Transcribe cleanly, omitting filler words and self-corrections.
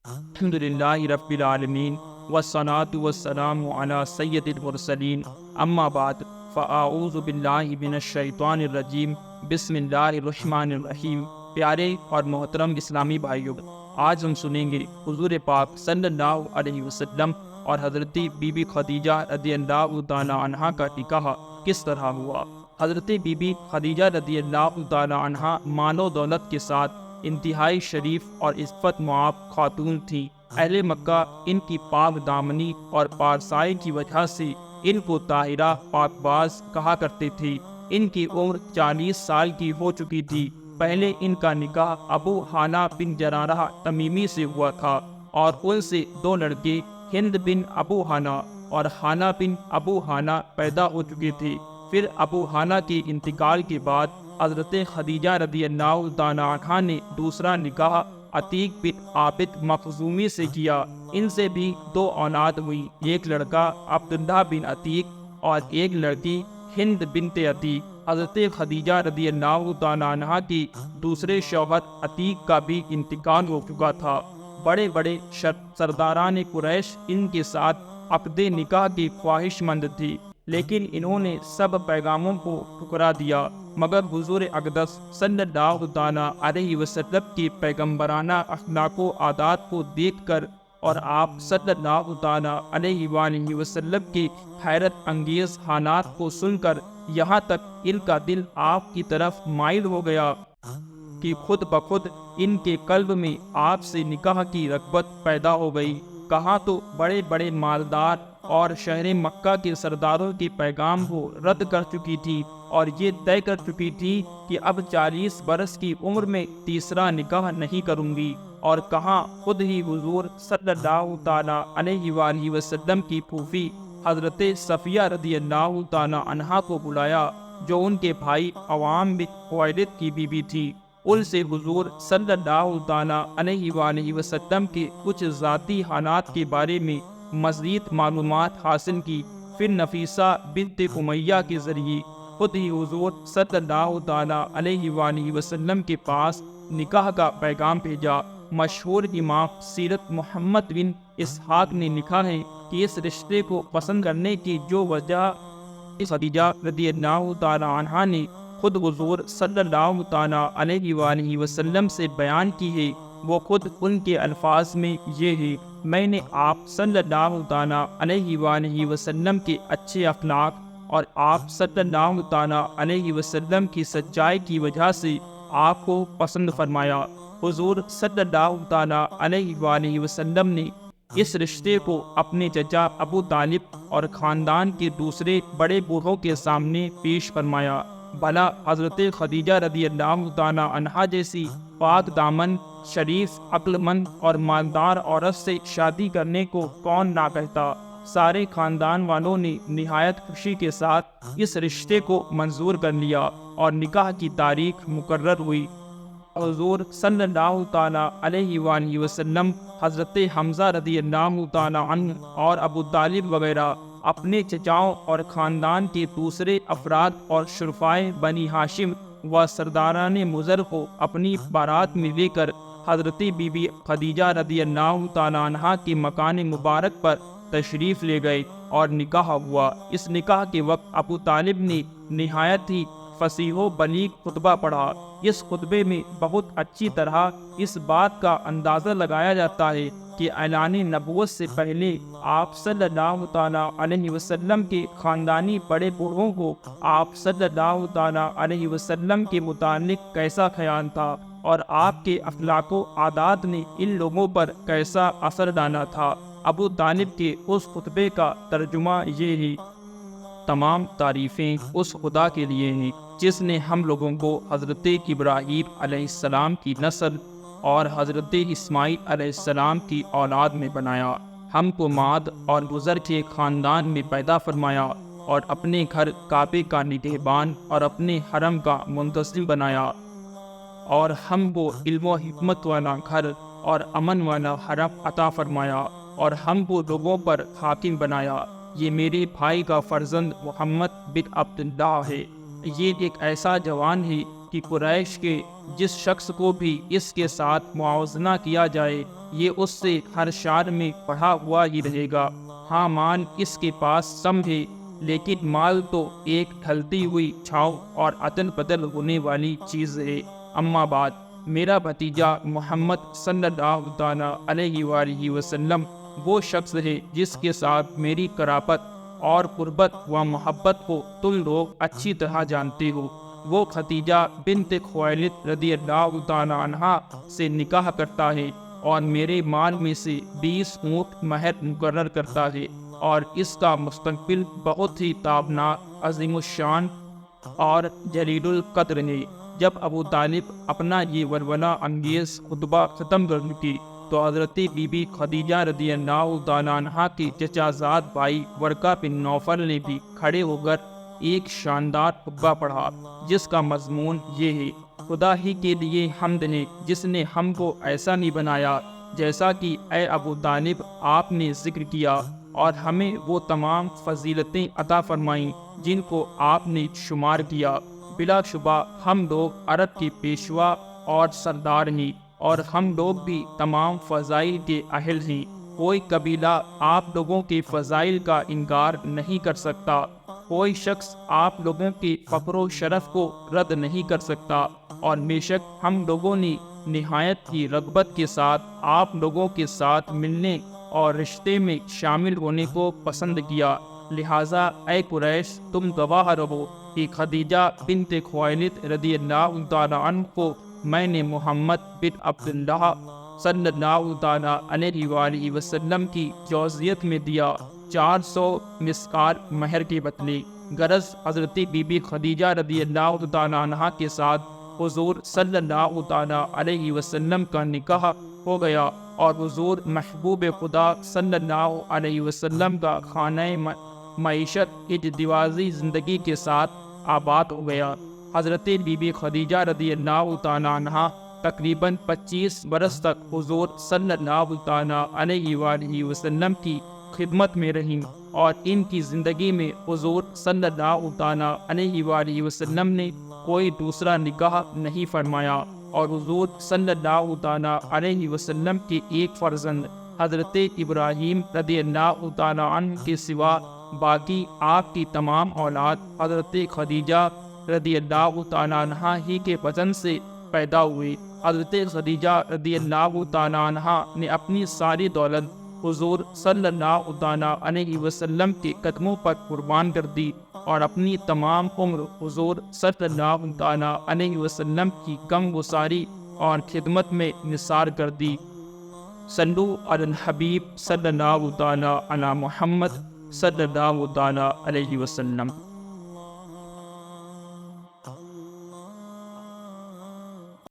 الحمدللہ رب العالمین والصلاة والسلام علی سید المرسلین اما بعد فاعوذ باللہ من الشیطان الرجیم بسم اللہ الرحمن الرحیم۔ پیارے اور محترم اسلامی بھائیوں، آج ہم سنیں گے حضور پاک صلی اللہ علیہ وسلم اور حضرت بی بی خدیجہ رضی اللہ تعالی عنہا کا نکاح کس طرح ہوا۔ حضرت بی بی خدیجہ رضی اللہ تعالی عنہا مال و دولت کے ساتھ انتہائی شریف اور عفت معاب خاتون تھی۔ اہل مکہ ان کی پاک دامنی اور پارسائی کی وجہ سے ان کو طاہرہ پاک باز کہا کرتے تھے۔ ان کی عمر 40 سال کی ہو چکی تھی۔ پہلے ان کا نکاح ابو حانہ بن جرارہ تمیمی سے ہوا تھا اور ان سے 2 لڑکے ہند بن ابو حانہ اور حانہ بن ابو حانہ پیدا ہو چکے تھے۔ پھر ابو حانہ کے انتقال کے بعد حضرت خدیجہ رضی اللہ تعالی عنہا نے دوسرا نکاح عتیق بن عابد مخزومی سے کیا۔ ان سے بھی 2 اولاد ہوئی، ایک لڑکا عبداللہ بن عتیق اور ایک لڑکی ہند بنت عتیق۔ حضرت خدیجہ رضی اللہ تعالی عنہا کی دوسرے شوہر عتیق کا بھی انتقال ہو چکا تھا۔ بڑے بڑے سرداران قریش ان کے ساتھ عقد نکاح کی خواہش مند تھی، لیکن انہوں نے سب پیغاموں کو ٹھکرا دیا، مگر حضور اقدس صلی اللہ تعالی علیہ وسلم کی پیغمبرانہ اخلاق و عادات کو دیکھ کر اور آپ صلی اللہ تعالی علیہ وآلہ وسلم کی حیرت انگیز حالات کو سن کر یہاں تک ان کا دل آپ کی طرف مائل ہو گیا کہ خود بخود ان کے قلب میں آپ سے نکاح کی رغبت پیدا ہو گئی۔ کہاں تو بڑے بڑے مالدار اور شہر مکہ کے سرداروں کے پیغام کو رد کر چکی تھی اور یہ طے کر چکی تھی کہ اب 40 برس کی عمر میں تیسرا نکاح نہیں کروں گی، اور کہاں خود ہی حضور صلی اللہ تعالی علیہ وآلہ وسلم کی پھوپھی حضرت صفیہ رضی اللہ تعالی عنہا کو بلایا، جو ان کے بھائی عوام بن خویلد کی بیوی تھی۔ ان سے حضور صلی اللہ تعالی علیہ وآلہ وسلم کے کچھ ذاتی حالات کے بارے میں مزید معلومات حاصل کی۔ پھر نفیسہ بنت امیہ کے ذریعے خود ہی حضور صلی اللہ تعالی علیہ وآلہ وسلم کے پاس نکاح کا پیغام بھیجا۔ مشہور امام سیرت محمد بن اسحاق نے لکھا ہے کہ اس رشتے کو پسند کرنے کی جو وجہ خدیجہ رضی اللہ تعالی عنہا نے خود حضور صلی اللہ تعالی علیہ وآلہ وسلم سے بیان کی ہے، وہ خود ان کے الفاظ میں یہ ہے: میں نے آپ صلی اللہ تعالی علیہ وآلہ وسلم کے اچھے اخلاق اور آپ صلی اللہ تعالی علیہ وسلم کی سچائی کی وجہ سے آپ کو پسند فرمایا۔ حضور صلی اللہ تعالی علیہ وآلہ وسلم نے اس رشتے کو اپنے چچا ابو طالب اور خاندان کے دوسرے بڑے بوڑھوں کے سامنے پیش فرمایا۔ بھلا حضرت خدیجہ رضی اللہ تعالی عنہا جیسی پاک دامن، شریف، عقل مند اور مالدار عورت سے شادی کرنے کو کون نہ کہتا۔ سارے خاندان والوں نے نہایت خوشی کے ساتھ اس رشتے کو منظور کر لیا اور نکاح کی تاریخ مقرر ہوئی۔ حضور صلی اللہ تعالی علیہ وآلہ وسلم حضرت حمزہ رضی اللہ تعالی عنہ اور ابو طالب وغیرہ اپنے چچاؤں اور خاندان کے دوسرے افراد اور شرفائے بنی ہاشم و سرداران مضر کو اپنی بارات میں لے کر حضرت بی بی خدیجہ رضی اللہ تعالی عنہا کے مکان مبارک پر تشریف لے گئے اور نکاح ہوا۔ اس نکاح کے وقت ابو طالب نے نہایت ہی فصیح و بلیغ خطبہ پڑھا۔ اس خطبے میں بہت اچھی طرح اس بات کا اندازہ لگایا جاتا ہے کہ اعلان نبوت سے پہلے آپ صلی اللہ تعالی علیہ وسلم کے خاندانی بڑے بوڑھوں کو آپ صلی اللہ تعالی علیہ وسلم کے متعلق کیسا خیال تھا اور آپ کے اخلاق و عادات نے ان لوگوں پر کیسا اثر ڈالا تھا۔ ابو طالب کے اس خطبے کا ترجمہ یہ ہے: تمام تعریفیں اس خدا کے لیے ہیں جس نے ہم لوگوں کو حضرت ابراہیم علیہ السلام کی نسل اور حضرت اسماعیل علیہ السلام کی اولاد میں بنایا، ہم کو ماد اور گزر کے خاندان میں پیدا فرمایا اور اپنے گھر کعبے کا نگہبان اور اپنے حرم کا منتظم بنایا، اور ہم کو علم و حکمت والا گھر اور امن والا حرم عطا فرمایا، اور ہم کو لوگوں پر حاکم بنایا۔ یہ میرے بھائی کا فرزند محمد بن عبداللہ ہے، یہ ایک ایسا جوان ہے کہ قریش کے جس شخص کو بھی اس کے ساتھ موازنہ کیا جائے یہ اس سے ہر شان میں پڑھا ہوا ہی رہے گا۔ ہاں مال اس کے پاس سمجھے، لیکن مال تو ایک ڈھلتی ہوئی چھاؤں اور عدل بدل ہونے والی چیز ہے۔ اما بعد، میرا بھتیجا محمد صلی اللہ تعالیٰ علیہ وآلہ وسلم وہ شخص ہے جس کے ساتھ میری قرابت اور قربت و محبت کو تم لوگ اچھی طرح جانتے ہو۔ وہ خدیجہ بنت خویلد رضی اللہ تعالیٰ عنہا سے نکاح کرتا ہے اور میرے مال میں سے 20 اونٹ مہر مقرر کرتا ہے، اور اس کا مستقبل بہت ہی تابناک، عظیم الشان اور جلیل القدر ہے۔ جب ابو طالب اپنا یہ ولولہ انگیز خطبہ ختم کر چکی تو حضرت بی بی خدیجہ رضی اللہ تعالیٰ عنہا کے چچا زاد بھائی ورقہ بن نوفل نے بھی کھڑے ہو کر ایک شاندار خطبہ پڑھا، جس کا مضمون یہ ہے: خدا ہی کے لیے حمد ہے جس نے ہم کو ایسا نہیں بنایا جیسا کہ اے ابو طالب آپ نے ذکر کیا، اور ہمیں وہ تمام فضیلتیں عطا فرمائیں جن کو آپ نے شمار کیا۔ بلا شبہ ہم لوگ عرب کے پیشوا اور سردار ہیں، اور ہم لوگ بھی تمام فضائل کے اہل ہیں۔ کوئی قبیلہ آپ لوگوں کے فضائل کا انکار نہیں کر سکتا، کوئی شخص آپ لوگوں کے فخر و شرف کو رد نہیں کر سکتا، اور بے شک ہم لوگوں نے نہایت کی رغبت کے ساتھ آپ لوگوں کے ساتھ ملنے اور رشتے میں شامل ہونے کو پسند کیا۔ لہٰذا اے قریش، تم گواہ رہو کہ خدیجہ بنت خویلد رضی اللہ تعالیٰ عنہ کو میں نے محمد بن عبداللہ صلی اللہ تعالیٰ علیہ وآلہ وسلم کی جوزیت میں دیا، 400 مسکال مہر کے بدلے۔ غرض حضرت بی بی خدیجہ رضی اللہ تعالیٰ عنہا کے ساتھ حضور صلی اللہ تعالیٰ علیہ وسلم کا نکاح ہو گیا، اور حضور محبوب خدا صلی اللہ علیہ وسلم کا خانہ معیشت ازدواجی زندگی کے ساتھ آباد ہو گیا۔ حضرت بی بی خدیجہ رضی اللہ تعالیٰ عنہا تقریباً 25 برس تک حضور صلی اللہ تعالیٰ علیہ وآلہ وسلم کی خدمت میں رہیں، اور ان کی زندگی میں حضور صلی اللہ تعالیٰ علیہ وآلہ وسلم نے کوئی دوسرا نکاح نہیں فرمایا، اور حضور صلی اللہ تعالیٰ علیہ وسلم کے ایک فرزند حضرت ابراہیم رضی اللہ تعالیٰ عنہ کے سوا باقی آپ کی تمام اولاد حضرت خدیجہ رضی اللہ تعالیٰ عنہا ہی کے وطن سے پیدا ہوئے۔ حضرت خدیجہ رضی اللہ تعالیٰ عنہا نے اپنی ساری دولت حضور صلی اللہ تعالیٰ علیہ وسلم کے قدموں پر قربان کر دی، اور اپنی تمام عمر حضور صلی اللہ تعالیٰ علیہ وسلم کی غم گساری اور خدمت میں نثار کر دی۔ صلو علی الحبیب صلی اللہ تعالیٰ علی محمد صلی اللہ تعالیٰ علیہ وسلم۔